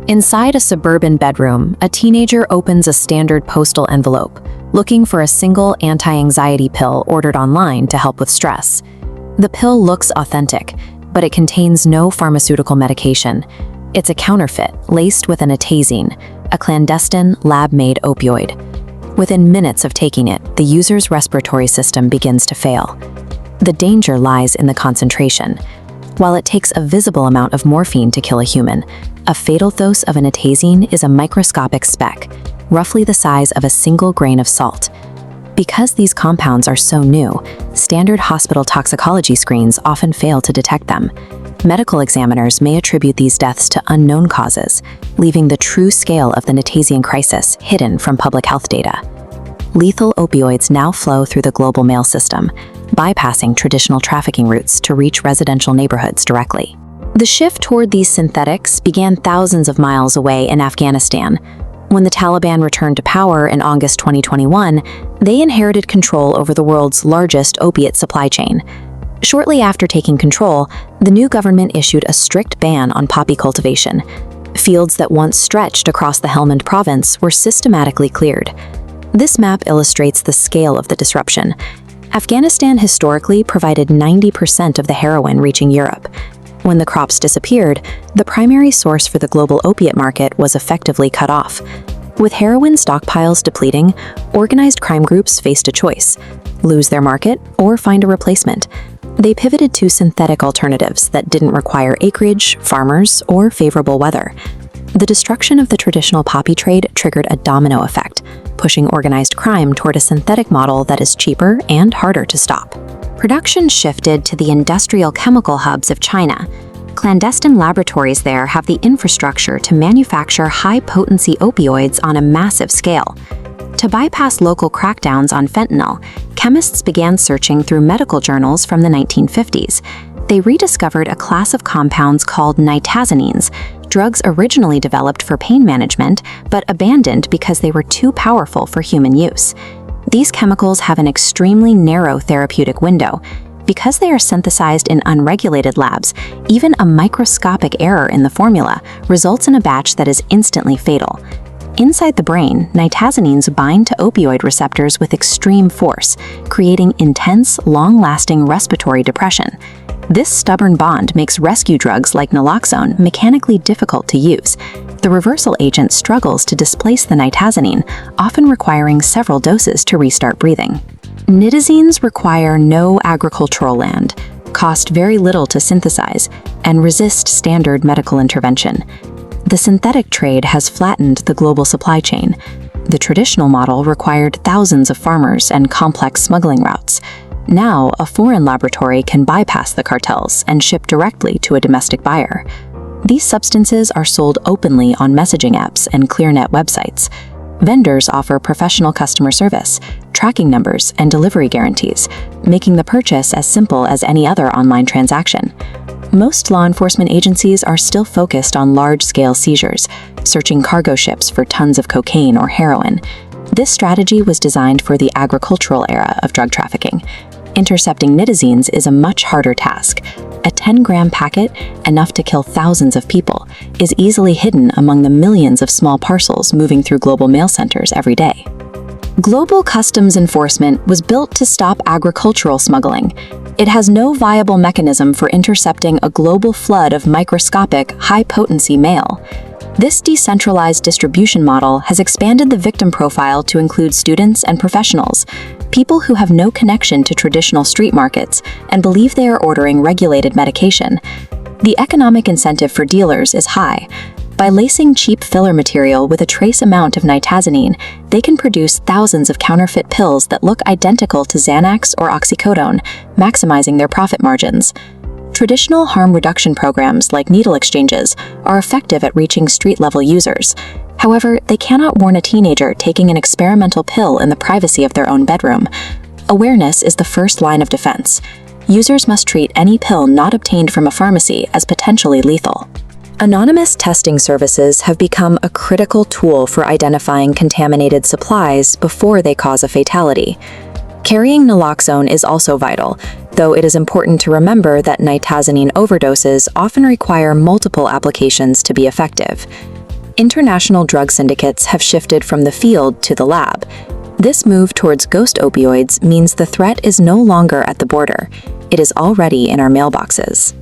Inside a suburban bedroom, a teenager opens a standard postal envelope, looking for a single anti-anxiety pill ordered online to help with stress. The pill looks authentic, but it contains no pharmaceutical medication. It's a counterfeit, laced with a Nitazene, a clandestine, lab-made opioid. Within minutes of taking it, the user's respiratory system begins to fail. The danger lies in the concentration. While it takes a visible amount of morphine to kill a human, a fatal dose of a Nitazene is a microscopic speck, roughly the size of a single grain of salt. Because these compounds are so new, standard hospital toxicology screens often fail to detect them. Medical examiners may attribute these deaths to unknown causes, leaving the true scale of the Nitazene crisis hidden from public health data. Lethal opioids now flow through the global mail system, bypassing traditional trafficking routes to reach residential neighborhoods directly. The shift toward these synthetics began thousands of miles away in Afghanistan. When the Taliban returned to power in August 2021, they inherited control over the world's largest opiate supply chain. Shortly after taking control, the new government issued a strict ban on poppy cultivation. Fields that once stretched across the Helmand province were systematically cleared. This map illustrates the scale of the disruption. Afghanistan historically provided 90% of the heroin reaching Europe. When the crops disappeared, the primary source for the global opiate market was effectively cut off. With heroin stockpiles depleting, organized crime groups faced a choice: lose their market or find a replacement. They pivoted to synthetic alternatives that didn't require acreage, farmers, or favorable weather. The destruction of the traditional poppy trade triggered a domino effect, pushing organized crime toward a synthetic model that is cheaper and harder to stop. Production shifted to the industrial chemical hubs of China. Clandestine laboratories there have the infrastructure to manufacture high-potency opioids on a massive scale. To bypass local crackdowns on fentanyl, chemists began searching through medical journals from the 1950s. They rediscovered a class of compounds called Nitazenes, drugs originally developed for pain management, but abandoned because they were too powerful for human use. These chemicals have an extremely narrow therapeutic window. Because they are synthesized in unregulated labs, even a microscopic error in the formula results in a batch that is instantly fatal. Inside the brain, nitazenes bind to opioid receptors with extreme force, creating intense, long-lasting respiratory depression. This stubborn bond makes rescue drugs like naloxone mechanically difficult to use. The reversal agent struggles to displace the nitazenine, often requiring several doses to restart breathing. Nitazenes require no agricultural land, cost very little to synthesize, and resist standard medical intervention. The synthetic trade has flattened the global supply chain. The traditional model required thousands of farmers and complex smuggling routes. Now, a foreign laboratory can bypass the cartels and ship directly to a domestic buyer. These substances are sold openly on messaging apps and ClearNet websites. Vendors offer professional customer service, tracking numbers, and delivery guarantees, making the purchase as simple as any other online transaction. Most law enforcement agencies are still focused on large-scale seizures, searching cargo ships for tons of cocaine or heroin. This strategy was designed for the agricultural era of drug trafficking. Intercepting nitazenes is a much harder task. A 10-gram packet, enough to kill thousands of people, is easily hidden among the millions of small parcels moving through global mail centers every day. Global customs enforcement was built to stop agricultural smuggling. It has no viable mechanism for intercepting a global flood of microscopic, high-potency mail. This decentralized distribution model has expanded the victim profile to include students and professionals, people who have no connection to traditional street markets and believe they are ordering regulated medication. The economic incentive for dealers is high. By lacing cheap filler material with a trace amount of nitazenine, they can produce thousands of counterfeit pills that look identical to Xanax or oxycodone, maximizing their profit margins. Traditional harm reduction programs like needle exchanges are effective at reaching street-level users. However, they cannot warn a teenager taking an experimental pill in the privacy of their own bedroom. Awareness is the first line of defense. Users must treat any pill not obtained from a pharmacy as potentially lethal. Anonymous testing services have become a critical tool for identifying contaminated supplies before they cause a fatality. Carrying naloxone is also vital, though it is important to remember that nitazenine overdoses often require multiple applications to be effective. International drug syndicates have shifted from the field to the lab. This move towards ghost opioids means the threat is no longer at the border. It is already in our mailboxes.